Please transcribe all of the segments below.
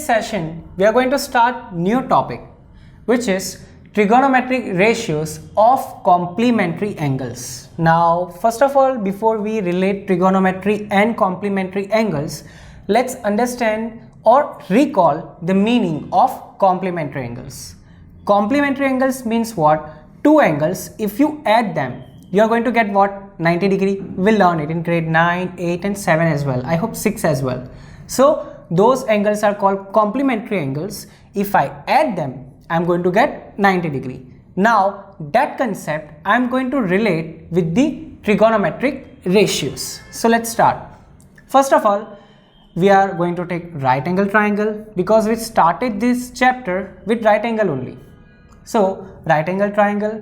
session, we are going to start new topic, which is trigonometric ratios of complementary angles. Now, first of all, before we relate trigonometry and complementary angles, let's understand or recall the meaning of complementary angles. Complementary angles means what? Two angles, if you add them, you are going to get what? 90 degree. We'll learn it in grade 9, 8 and 7 as well. I hope 6 as well. So those angles are called complementary angles. If I add them, I'm going to get 90 degree. Now that concept I'm going to relate with the trigonometric ratios. So let's start. First of all, we are going to take right angle triangle because we started this chapter with right angle only. So right angle triangle,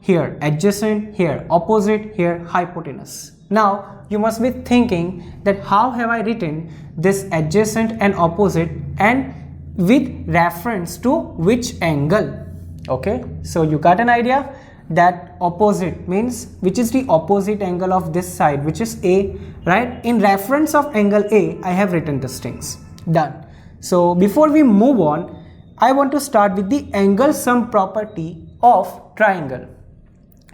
here adjacent, here opposite, here hypotenuse. Now you must be thinking that how have I written this adjacent and opposite and with reference to which angle? Okay, so you got an idea that opposite means which is the opposite angle of this side, which is A, right? In reference of angle A, I have written these things. Done. So before we move on, I want to start with the angle sum property of triangle,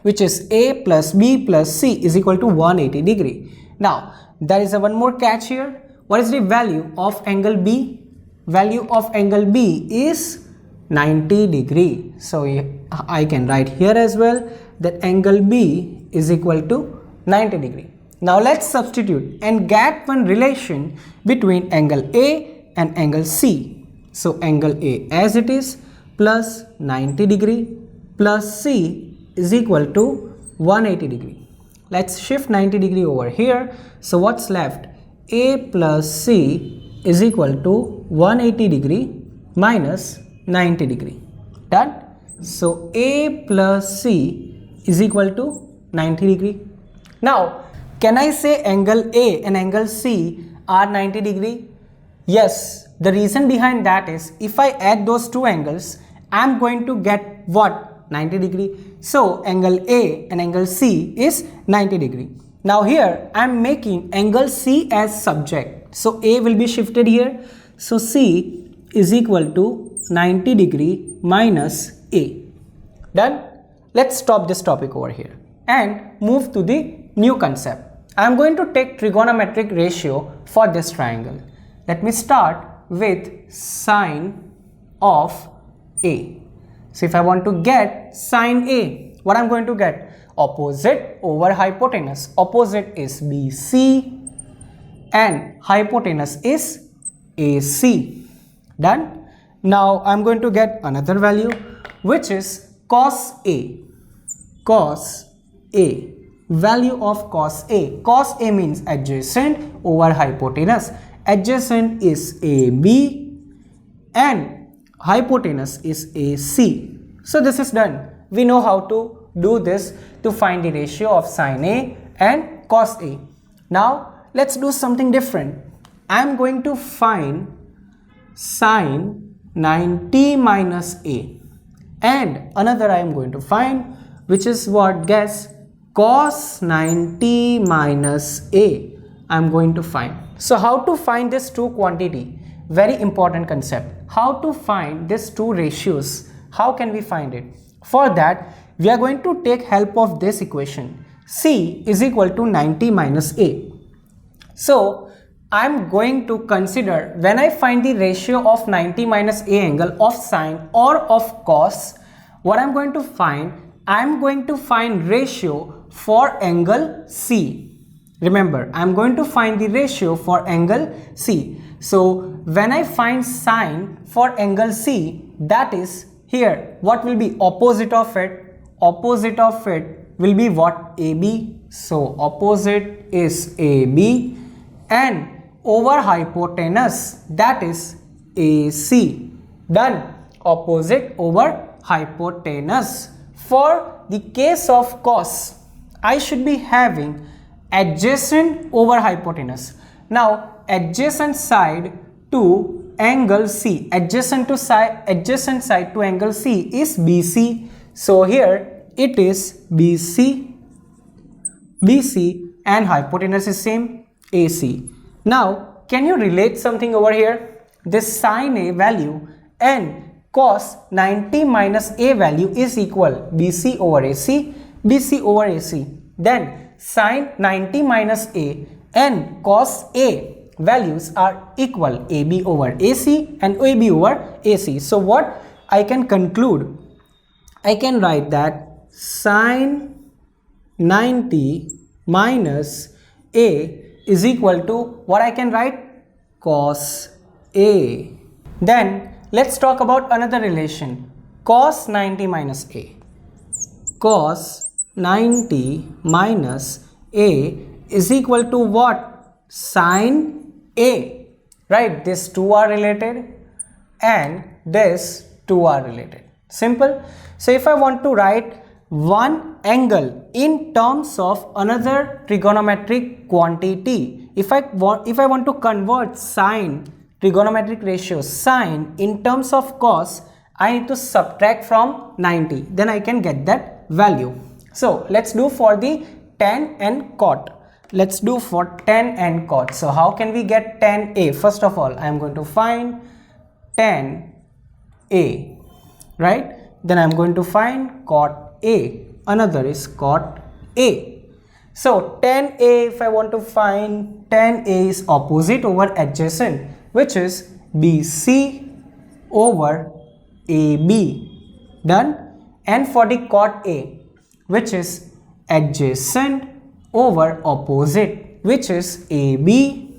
which is A plus B plus C is equal to 180 degree. Now there is one more catch here. What is the value of angle B? Value of angle B is 90 degree. So I can write here as well that angle B is equal to 90 degree. Now let's substitute and get one relation between angle A and angle C. So angle A as it is plus 90 degree plus C is equal to 180 degree. Let's shift 90 degree over here. So what's left? A plus C is equal to 180 degree minus 90 degree. Done? So A plus C is equal to 90 degree. Now can I say angle A and angle C are 90 degree? Yes. The reason behind that is if I add those two angles, I am going to get what? 90 degree. So angle A and angle C is 90 degree. Now here I am making angle C as subject. So A will be shifted here. So C is equal to 90 degree minus A. Done? Let's stop this topic over here and move to the new concept. I am going to take trigonometric ratio for this triangle. Let me start with sine of A. So if I want to get sine A, what I'm going to get? Opposite over hypotenuse. Opposite is BC and hypotenuse is AC. Done? Now I'm going to get another value, which is cos A. Cos A. Value of cos A. Cos A means adjacent over hypotenuse. Adjacent is AB and hypotenuse is AC. So this is done. We know how to do this to find the ratio of sine A and cos A. Now let's do something different. I am going to find sine 90 minus A and another I am going to find, which is what? Guess. Cos 90 minus A I am going to find. So how to find this two quantity? Very important concept. How to find these two ratios? How can we find it? For that, we are going to take help of this equation. C is equal to 90 minus A. So I am going to consider when I find the ratio of 90 minus A angle of sine or of cos, what I am going to find? I am going to find ratio for angle C. Remember, I am going to find the ratio for angle C. So when I find sine for angle C, that is here, what will be opposite of it? Opposite of it will be what? AB. So opposite is AB and over hypotenuse, that is AC. Done. Opposite over hypotenuse. For the case of cos, I should be having adjacent over hypotenuse. Now adjacent side to angle C, adjacent side to angle C is BC. So here it is BC and hypotenuse is same AC. Now can you relate something over here? this sin A value and cos 90 minus A value is equal BC over AC, BC over AC. Then sin 90 minus A and cos A values are equal AB over AC and AB over AC. So what I can conclude, I can write that sin 90 minus A is equal to what I can write, cos A. Then let's talk about another relation, cos 90 minus A. Cos 90 minus A is equal to what? Sin A, right? These two are related and these two are related. Simple. So if I want to write one angle in terms of another trigonometric quantity, if I want to convert sine, trigonometric ratio sine in terms of cos, I need to subtract from 90, then I can get that value. So let's do for the tan and cot. Let's do for tan and cot. So how can we get tan A? First of all, I am going to find tan A, right? Then I am going to find cot A. Another is cot A. So tan A, if I want to find, tan A is opposite over adjacent, which is BC over AB. Done. And for the cot A, which is adjacent over opposite, which is AB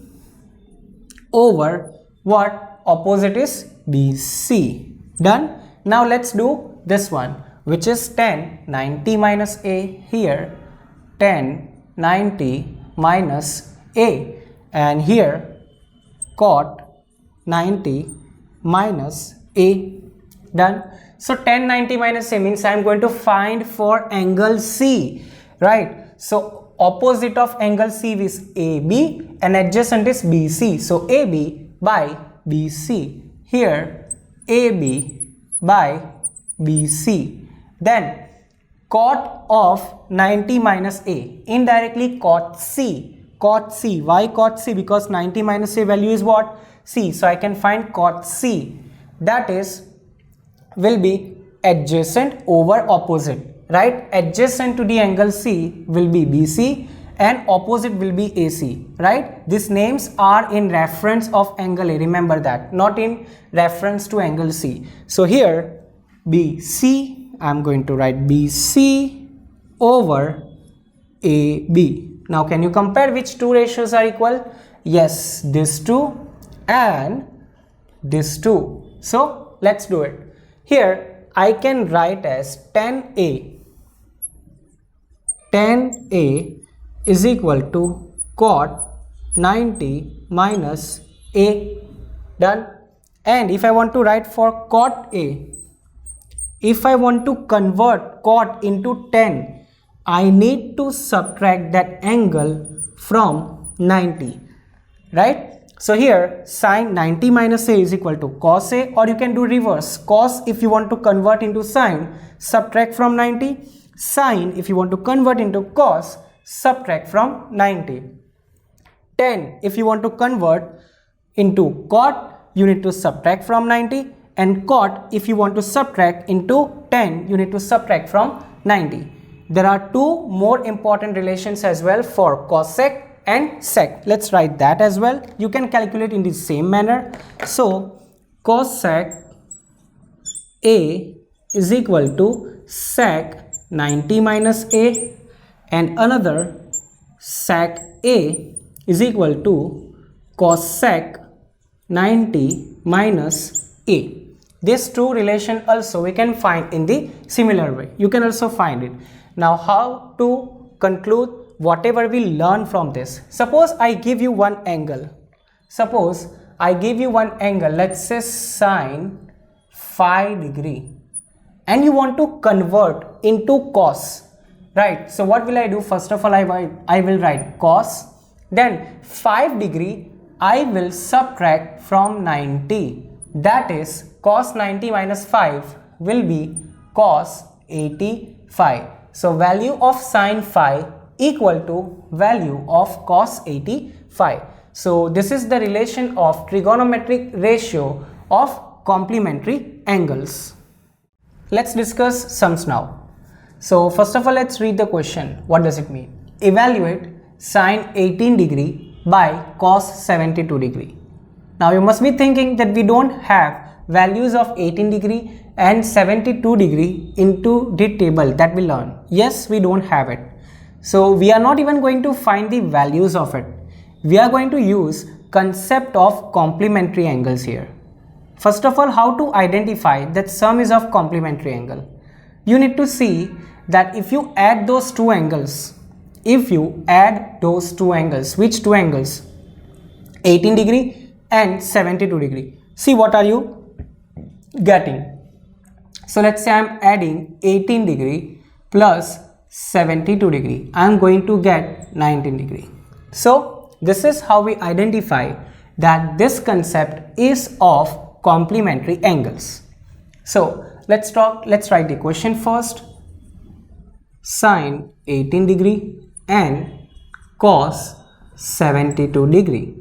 over what? Opposite is BC. Done. Now let's do this one, which is tan 90 minus A here, tan 90 minus A, and here cot 90 minus A. Done. So tan 90 minus A means I am going to find for angle C, right? So opposite of angle C is AB and adjacent is BC. So AB by BC. Here AB by BC. Then cot of 90 minus A, indirectly cot C. Cot C. Why cot C? Because 90 minus A value is what? C. So I can find cot C. That is, will be adjacent over opposite, right? Adjacent to the angle C will be BC and opposite will be AC, right? These names are in reference of angle A, remember that, not in reference to angle C. So here BC, I am going to write BC over AB. Now can you compare which two ratios are equal? Yes, this two and this two. So let's do it. Here I can write as tan A. Tan A is equal to cot 90 minus A. Done. And if I want to write for cot A, if I want to convert cot into tan, I need to subtract that angle from 90, right? So here sin 90 minus A is equal to cos A, or you can do reverse. Cos if you want to convert into sin, subtract from 90. Sin if you want to convert into cos, subtract from 90. Tan if you want to convert into cot, you need to subtract from 90. And cot if you want to subtract into tan, you need to subtract from 90. There are two more important relations as well for cosec and sec. Let's write that as well. You can calculate in the same manner. So cosec A is equal to sec 90 minus A, and another sec A is equal to cosec 90 minus A. This two relation also we can find in the similar way. You can also find it. Now how to conclude whatever we learn from this? Suppose I give you one angle. Suppose I give you one angle, let's say sine 5 degree, and you want to convert into cos, right? So what will I do? First of all, I will write cos, then 5 degree I will subtract from 90. That is cos 90 minus 5 will be cos 85. So value of sine phi equal to value of cos 85. So this is the relation of trigonometric ratio of complementary angles. Let's discuss sums now. So first of all, let's read the question. What does it mean? Evaluate sine 18 degree by cos 72 degree. Now you must be thinking that we don't have values of 18 degree and 72 degree into the table that we learn. Yes, we don't have it. So we are not even going to find the values of it. We are going to use concept of complementary angles here. First of all, how to identify that sum is of complementary angle? You need to see that if you add those two angles, which two angles? 18 degree and 72 degree. See, what are you getting? So let's say I'm adding 18 degree plus 72 degree. I'm going to get 19 degree. So this is how we identify that this concept is of complementary angles. So let's write the equation first. Sine 18 degree and cos 72 degree.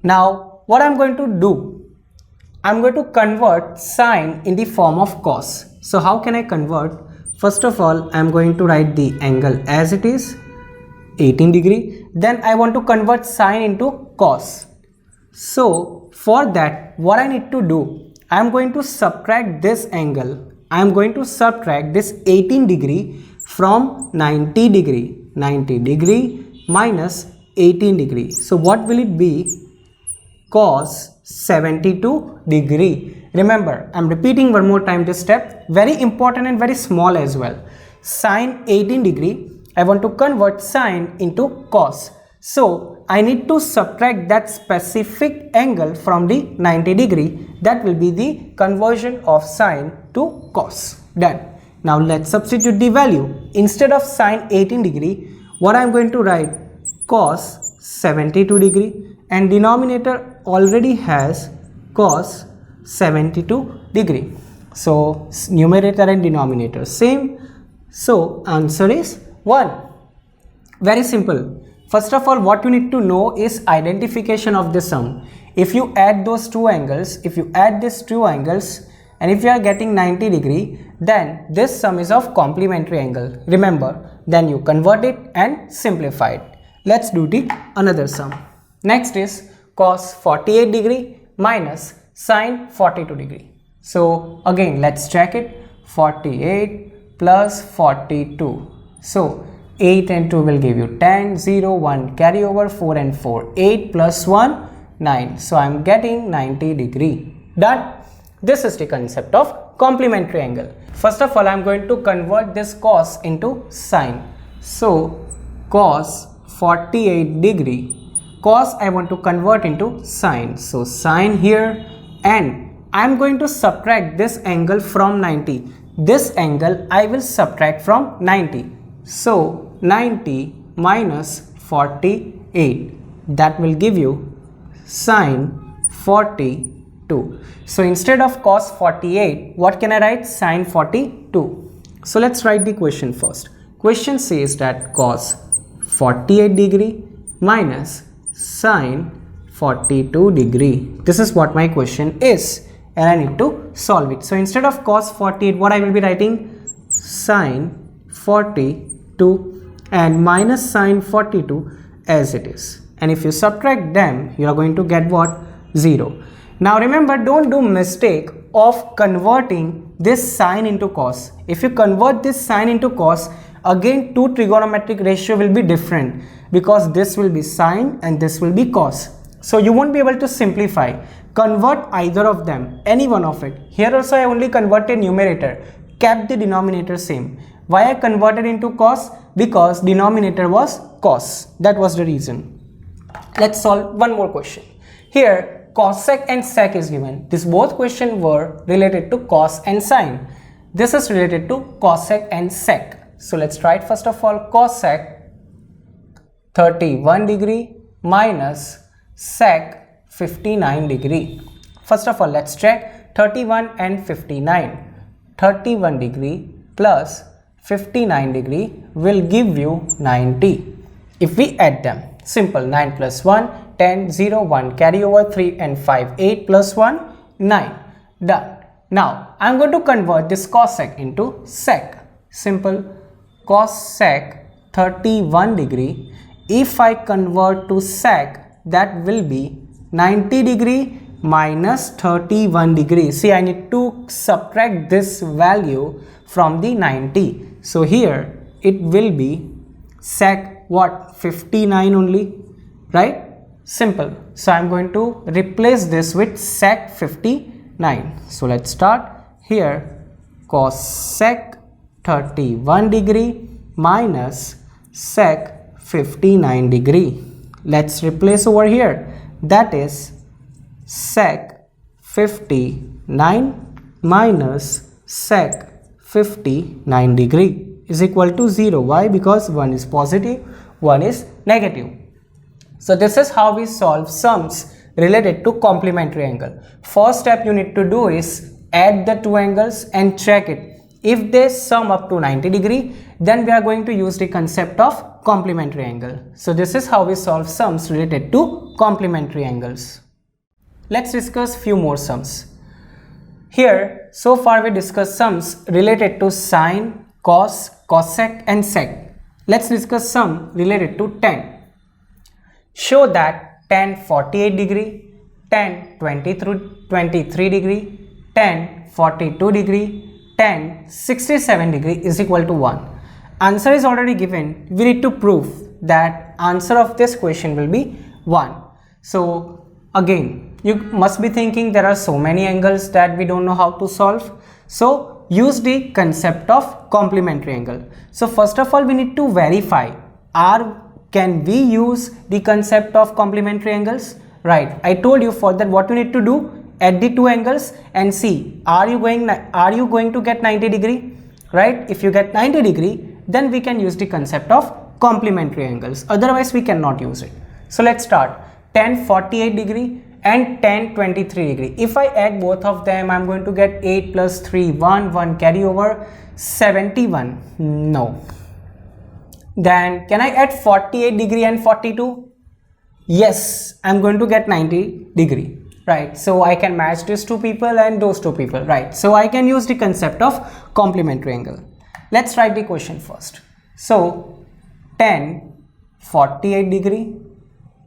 Now what I'm going to do? I'm going to convert sine in the form of cos. So how can I convert? First of all, I'm going to write the angle as it is, 18 degree. Then I want to convert sine into cos. So for that, what I need to do, I'm going to subtract this angle. I'm going to subtract this 18 degree from 90 degree. 90 degree minus 18 degree. So what will it be? Cos 72 degree. Remember, I'm repeating one more time this step. Very important and very small as well. Sine 18 degree. I want to convert sine into cos. So I need to subtract that specific angle from the 90 degree. That will be the conversion of sine to cos. Done. Now let's substitute the value. Instead of sine 18 degree, what I'm going to write? Cos 72 degree. And denominator already has cos 72 degree. So numerator and denominator same. So answer is 1. Very simple. First of all, what you need to know is identification of the sum. If you add those two angles, if you add these two angles, and if you are getting 90 degree, then this sum is of complementary angle. Remember, then you convert it and simplify it. Let's do the another sum. Next is cos 48 degree minus sine 42 degree. So again, let's check it. 48 plus 42. So 8 and 2 will give you 10, 0, 1 carry over, 4 and 4, 8 plus 1, 9. So I'm getting 90 degree. Done. This is the concept of complementary angle. First of all, I'm going to convert this cos into sine. So cos 48 degree. Cos I want to convert into sine. So sine here, and I'm going to subtract this angle from 90. This angle I will subtract from 90. So 90 minus 48, that will give you sine 42. So instead of cos 48, what can I write? Sine 42. So let's write the question first. Question says that cos 48 degree minus sine 42 degree. This is what my question is, and I need to solve it. So instead of cos 48, what I will be writing? Sine 42 and minus sine 42 as it is. And if you subtract them, you are going to get what? 0. Now remember, don't do mistake of converting this sine into cos. If you convert this sine into cos, again two trigonometric ratio will be different, because this will be sine and this will be cos. So you won't be able to simplify. Convert either of them, any one of it. Here also I only converted numerator, kept the denominator same. Why I converted into cos? Because denominator was cos. That was the reason. Let's solve one more question. Here cosec and sec is given. These both questions were related to cos and sine. This is related to cosec and sec. So let's write first of all cosec 31 degree minus sec 59 degree. First of all, let's check 31 and 59. 31 degree plus 59 degree will give you 90. If we add them, simple, 9 plus 1, 10, 0, 1, carry over 3 and 5, 8 plus 1, 9. Done. Now, I am going to convert this cosec into sec. Simple. Cosec 31 degree. If I convert to sec, that will be 90 degree minus 31 degree. See, I need to subtract this value from the 90. So here it will be sec what? 59 only, right? Simple. So I'm going to replace this with sec 59. So let's start here. Cosec 31 degree minus sec 59 degree. Let's replace over here. That is sec 59 minus sec 59 degree is equal to 0. Why? Because one is positive, one is negative. So this is how we solve sums related to complementary angle. First step you need to do is add the two angles and check it. If they sum up to 90 degree, then we are going to use the concept of complementary angle. So this is how we solve sums related to complementary angles. Let's discuss few more sums. Here, so far we discussed sums related to sine, cos, cosec and sec. Let's discuss sum related to tan. Show that tan 48 degree, tan 23 degree, tan 42 degree, tan 67 degree is equal to 1. Answer is already given. We need to prove that answer of this question will be 1. So again, you must be thinking there are so many angles that we don't know how to solve. So use the concept of complementary angle. So first of all, we need to verify, can we use the concept of complementary angles? Right, I told you for that what you need to do, add the two angles and see, are you going to get 90 degree? Right, if you get 90 degree, then we can use the concept of complementary angles. Otherwise, we cannot use it. So let's start. Tan 48 degree and tan 23 degree. If I add both of them, I'm going to get 8 plus 3, 1 carry over 71. No. Then can I add 48 degree and 42? Yes, I'm going to get 90 degree. Right, so I can match these two people and those two people. Right, so I can use the concept of complementary angle. Let's write the question first. So tan 48 degree,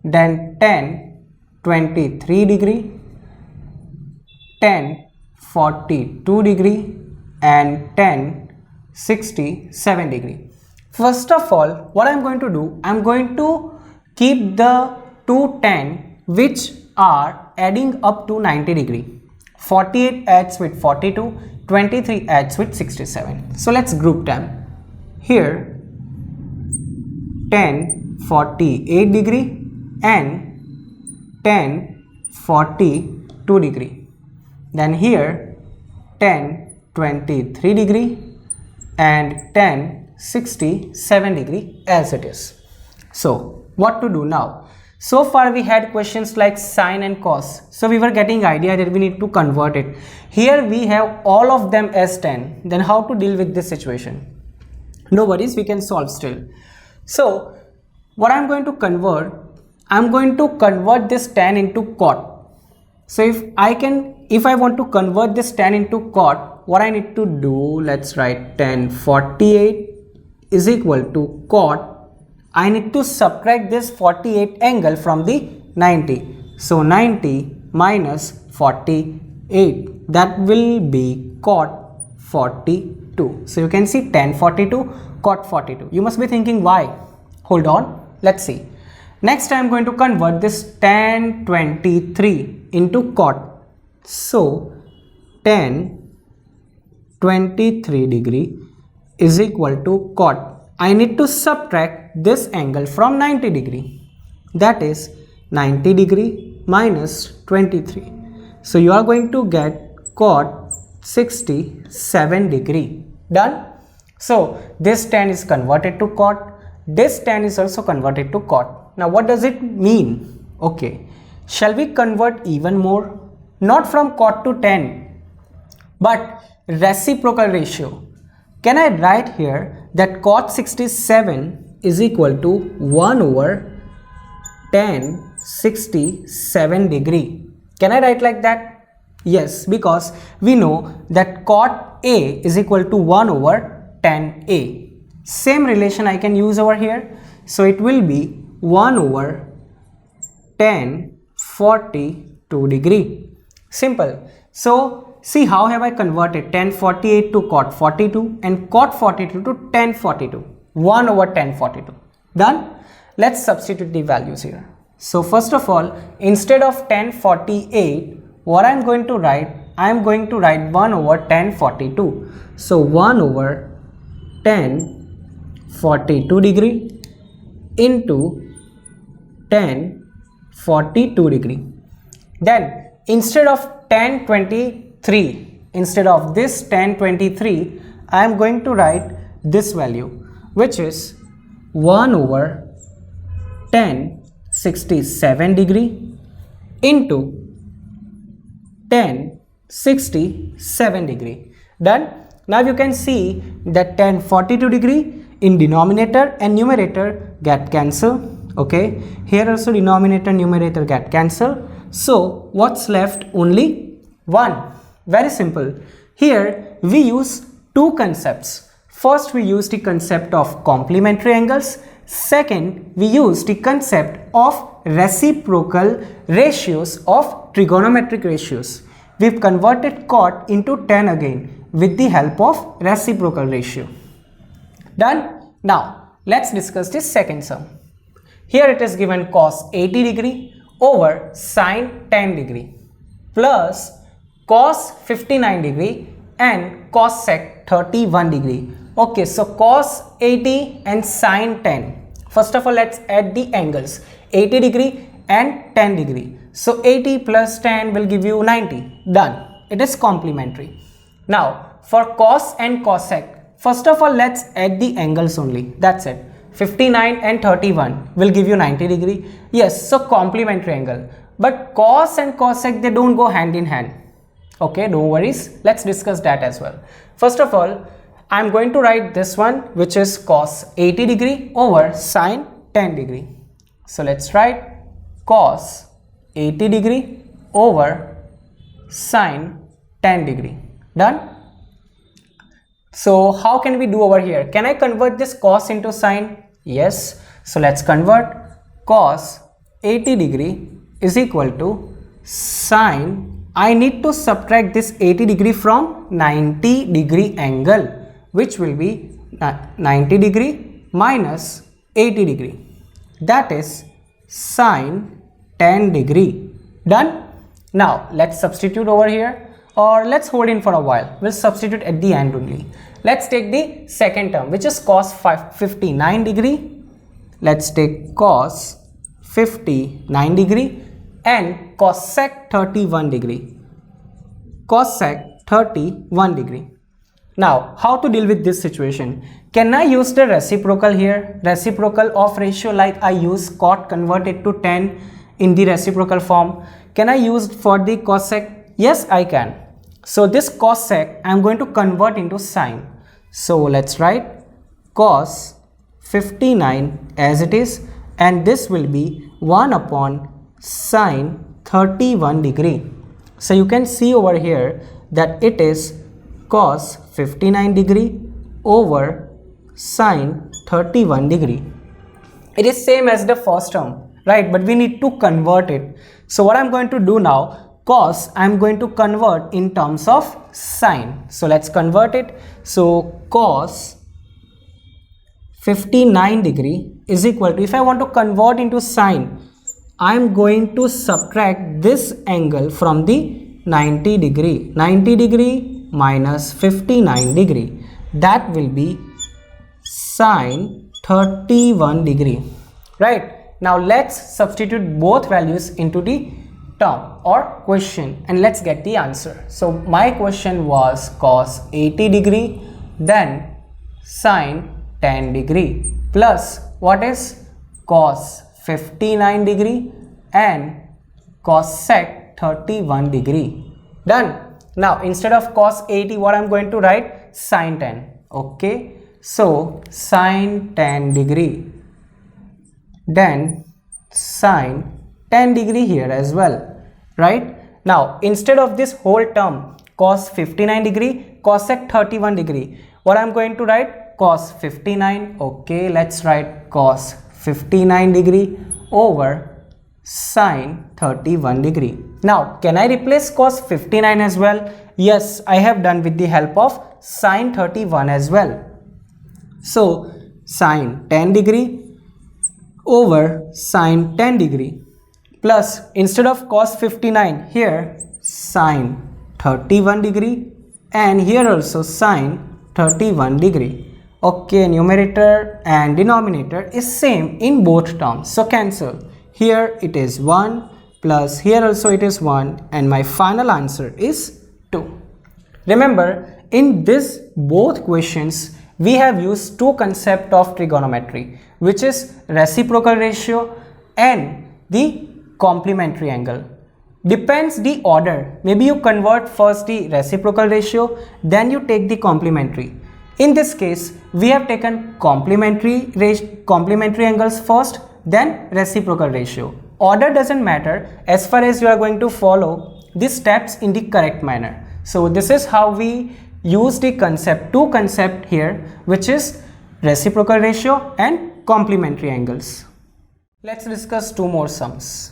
then tan 23 degree, tan 42 degree and tan 67 degree. First of all, what I'm going to do, I'm going to keep the two tan which are adding up to 90 degree. 48 adds with 42, 23 adds with 67. So let's group them. Here tan 48 degree and tan 42 degree. Then here tan 23 degree and tan 67 degree as it is. So what to do now? So far we had questions like sine and cos. So we were getting idea that we need to convert it. Here we have all of them as tan. Then how to deal with this situation? No worries, we can solve still. So what I'm going to convert, I'm going to convert this tan into cot. So if I want to convert this tan into cot, what I need to do, let's write tan 48 is equal to cot. I need to subtract this 48 angle from the 90. So 90 minus 48, that will be cot 42. So you can see tan 42, cot 42. You must be thinking why? Hold on, let's see. Next I am going to convert this tan 23 into cot. So tan 23 degree is equal to cot. I need to subtract this angle from 90 degree. That is 90 degree minus 23. So you are going to get cot 67 degree. Done? So this tan is converted to cot. This tan is also converted to cot. Now what does it mean? Okay. Shall we convert even more? Not from cot to tan, but reciprocal ratio. Can I write here that cot 67 is equal to 1 over tan 67 degree. Can I write like that? Yes, because we know that cot A is equal to 1 over tan A. Same relation I can use over here. So it will be 1 over tan 42 degree. Simple. So see how have I converted tan 48 to cot 42 and cot 42 to tan 42. 1 over tan 42. Done? Let's substitute the values here. So first of all, instead of tan 48, what I am going to write? I am going to write 1 over tan 42. So 1 over tan 42 degree into tan 42 degree. Then instead of tan 23, instead of this tan 23, I am going to write this value, which is 1 over tan 67 degree into tan 67 degree. Done? Now you can see that tan 42 degree in denominator and numerator get cancelled. Okay, here also denominator numerator get cancelled. So what's left? Only 1. Very simple. Here we use two concepts. First we use the concept of complementary angles. Second we use the concept of reciprocal ratios of trigonometric ratios. We've converted cot into tan again with the help of reciprocal ratio. Done? Now let's discuss this second sum. Here it is given cos 80 degree over sin 10 degree plus cos 59 degree and cos sec 31 degree. Okay, so cos 80 and sin 10. First of all, let's add the angles 80 degree and 10 degree. So 80 plus 10 will give you 90. Done. It is complementary. Now for cos and cosec, first of all let's add the angles only. That's it. 59 and 31 will give you 90 degree. Yes, so complementary angle. But cos and cosec, they don't go hand in hand. Okay, no worries. Let's discuss that as well. First of all, I'm going to write this one, which is cos 80 degree over sin 10 degree. So let's write cos 80 degree over sin 10 degree. Done? So how can we do over here? Can I convert this cos into sin? Yes. So let's convert. Cos 80 degree is equal to sin. I need to subtract this 80 degree from 90 degree angle, which will be 90 degree minus 80 degree. That is sin 10 degree. Done? Now let's substitute over here, or let's hold in for a while. We'll substitute at the end only. Let's take the second term, which is cos 59 degree. Let's take cos 59 degree and cos sec 31 degree. Cos sec 31 degree. Now, how to deal with this situation? Can I use the reciprocal here? Reciprocal of ratio, like I use cot converted to tan in the reciprocal form. Can I use for the cosec? Yes, I can. So this cosec I am going to convert into sin. So let's write cos 59 as it is, and this will be 1 upon sin 31 degree. So you can see over here that it is cos 59 degree over sin 31 degree. It is same as the first term, right? But we need to convert it. So what I'm going to do now, cos I'm going to convert in terms of sin. So let's convert it. So cos 59 degree is equal to, if I want to convert into sin, I'm going to subtract this angle from the 90 degree. 90 degree minus 59 degree. That will be sin 31 degree. Right? Now let's substitute both values into the term or question and let's get the answer. So my question was cos 80 degree then sin 10 degree plus what is cos 59 degree and cos sec 31 degree. Done. Now instead of cos 80, what I'm going to write? Sin 10. Okay. So sin 10 degree then sin 10 degree here as well, right? Now, instead of this whole term, cos 59 degree, cosec 31 degree, what I'm going to write? Cos 59. Okay, let's write cos 59 degree over sine 31 degree. Now, can I replace cos 59 as well? Yes, I have done with the help of sine 31 as well. So, sine 10 degree over sine 10 degree plus, instead of cos 59, here sine 31 degree and here also sine 31 degree. Okay, numerator and denominator is same in both terms, so cancel. Here it is 1 plus here also it is 1 and my final answer is 2. Remember, in this both questions we have used two concepts of trigonometry, which is reciprocal ratio and the complementary angle. Depends the order. Maybe you convert first the reciprocal ratio, then you take the complementary. In this case, we have taken complementary angles first, then reciprocal ratio. Order doesn't matter as far as you are going to follow the steps in the correct manner. So this is how we use the concept, two concepts here, which is reciprocal ratio and complementary angles. Let's discuss two more sums.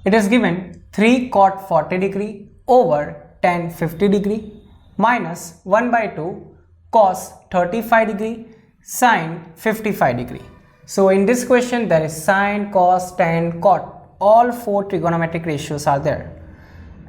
It is given 3 cot 40 degree over tan 50 degree minus 1 by 2 cos 35 degree sine 55 degree. So in this question there is sine, cos, tan, cot, all four trigonometric ratios are there,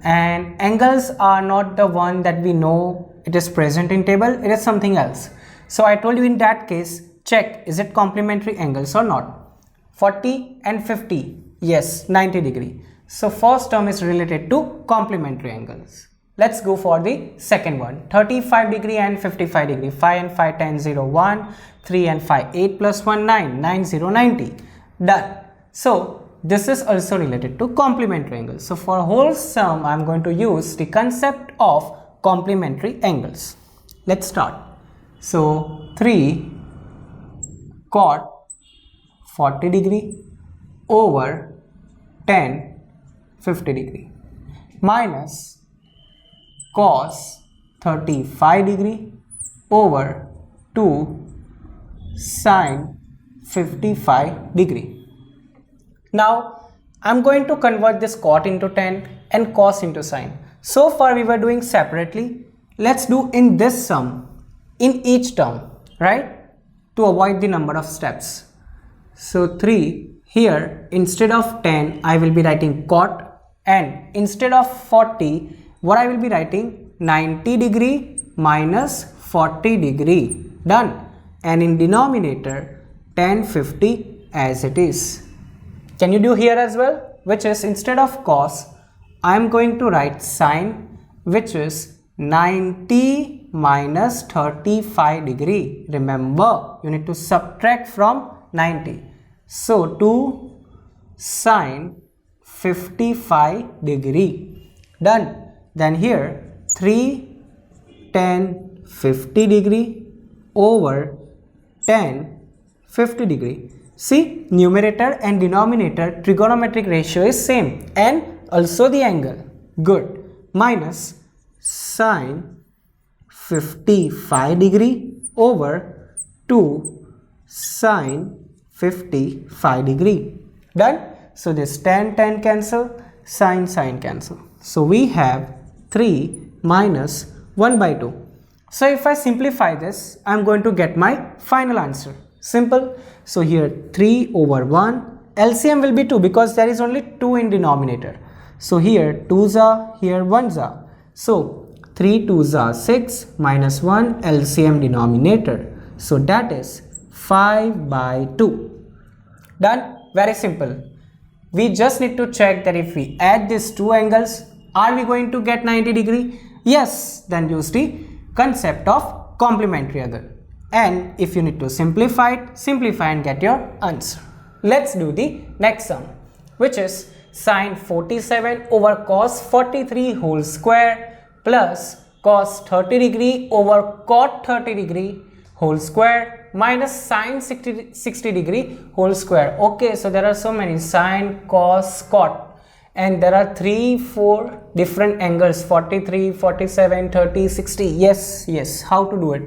and angles are not the one that we know it is present in table, it is something else. So I told you in that case, check is it complementary angles or not. 40 and 50, yes, 90 degree. So first term is related to complementary angles. Let's go for the second one. 35 degree and 55 degree. 5 and 5 10 0 1. 3 and 5 8 plus 1 9. 9 0 90. Done. So this is also related to complementary angles. So for whole sum I am going to use the concept of complementary angles. Let's start. So 3 cot 40 degree over tan 50 degree minus cos 35 degree over 2 sine 55 degree. Now I'm going to convert this cot into tan and cos into sine. So far we were doing separately. Let's do in this sum in each term, right, to avoid the number of steps. So 3 here, instead of 10 I will be writing cot, and instead of 40 what I will be writing 90 degree minus 40 degree. Done. And in denominator tan 50 as it is. Can you do here as well? Which is, instead of cos I am going to write sine, which is 90 minus 35 degree. Remember, you need to subtract from 90. So 2 sine 55 degree. Done. Then here 3 tan 50 degree over tan 50 degree. See, numerator and denominator trigonometric ratio is same, and also the angle. Good. Minus sine 55 degree over 2 sine 55 degree. Done. So this tan cancel, sine cancel. So we have 3 minus 1 by 2. So if I simplify this, I am going to get my final answer. Simple. So here 3 over 1, LCM will be 2 because there is only 2 in denominator. So here 2's are, here 1's are. So 3 2's are 6 minus 1 LCM denominator. So that is 5 by 2. Done. Very simple. We just need to check that if we add these two angles, are we going to get 90 degree? Yes. Then use the concept of complementary angle. And if you need to simplify it, simplify and get your answer. Let's do the next sum, which is sine 47 over cos 43 whole square plus cos 30 degree over cot 30 degree whole square minus sine 60 degree whole square. Okay, so there are so many sine, cos, cot, and there are 3-4 different angles, 43, 47, 30, 60. Yes, how to do it?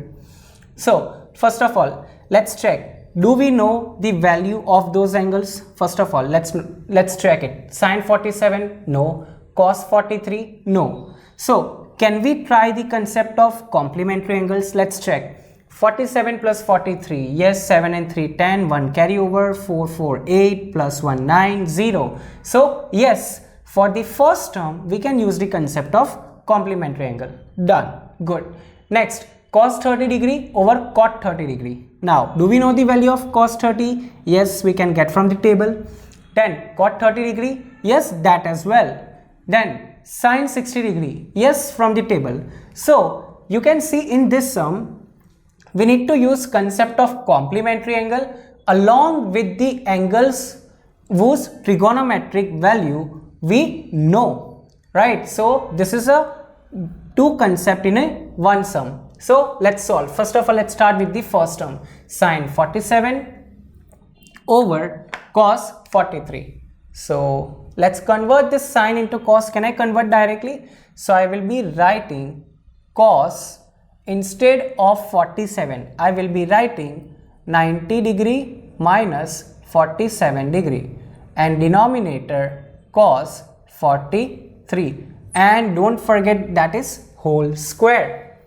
So first of all, let's check. Do we know the value of those angles? First of all, let's check it. Sine 47, no. Cos 43, no. So can we try the concept of complementary angles? Let's check. 47 plus 43, yes, 7 and 3 10, 1 carry over, 4 4 8 plus 1 9 0. So yes, for the first term we can use the concept of complementary angle. Done. Good. Next, cos 30 degree over cot 30 degree. Now, do we know the value of cos 30? Yes, we can get from the table. Then cot 30 degree, yes, that as well. Then sine 60 degree, yes, from the table. So you can see in this sum, we need to use concept of complementary angle along with the angles whose trigonometric value we know, right? So this is a two concept in a one sum. So let's solve. First of all, let's start with the first term, sine 47 over cos 43. So let's convert this sine into cos. Can I convert directly? So I will be writing cos, instead of 47, I will be writing 90 degree minus 47 degree, and denominator cos 43, and don't forget that is whole square.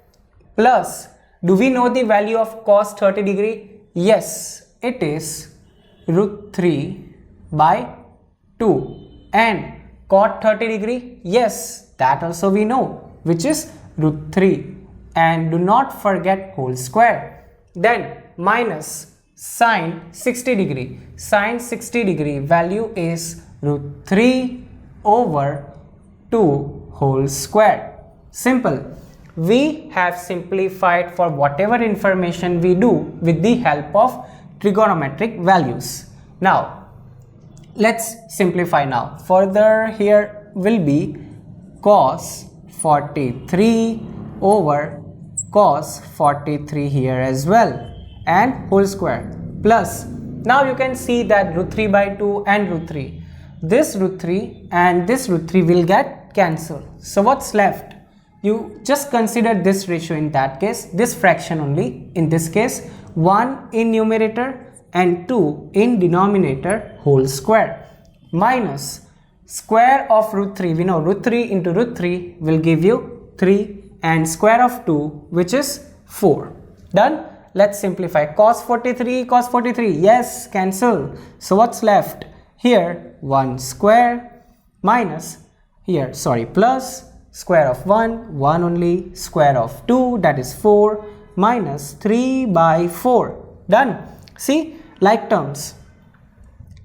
Plus, do we know the value of cos 30 degree? Yes, it is root 3 by 2. And cot 30 degree? Yes, that also we know, which is root 3. And do not forget whole square. Then minus sine 60 degree. Sine 60 degree value is root 3 over 2 whole square. Simple. We have simplified for whatever information we do with the help of trigonometric values. Now, let's simplify now. Further, here will be cos 43 over cos 43 here as well, and whole square, plus now you can see that root 3 by 2 and root 3. This root 3 and this root 3 will get cancelled. So what's left? You just consider this ratio in that case, this fraction only. In this case, 1 in numerator and 2 in denominator whole square, minus square of root 3. We know root 3 into root 3 will give you 3, and square of 2, which is 4. Done. Let's simplify. Cos 43, yes, cancel. So what's left? Here 1 square minus here, plus square of 1 only, square of 2, that is 4, minus 3 by 4. Done. See, like terms.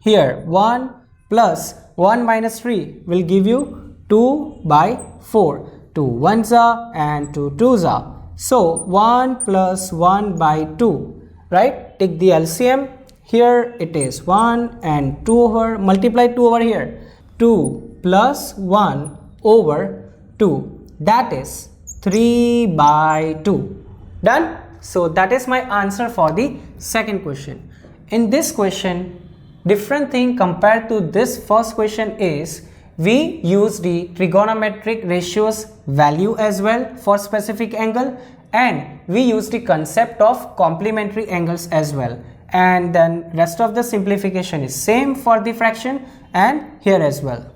Here 1 plus 1 minus 3 will give you 2 by 4. 2 ones are and 2 twos are. So 1 plus 1 by 2, right? Take the LCM. Here it is 1 and 2 over, multiply 2 over here. 2 plus 1 over 2, that is 3 by 2. Done. So that is my answer for the second question. In this question, different thing compared to this first question is we use the trigonometric ratios value as well for specific angle, and we use the concept of complementary angles as well. And then rest of the simplification is same for the fraction and here as well.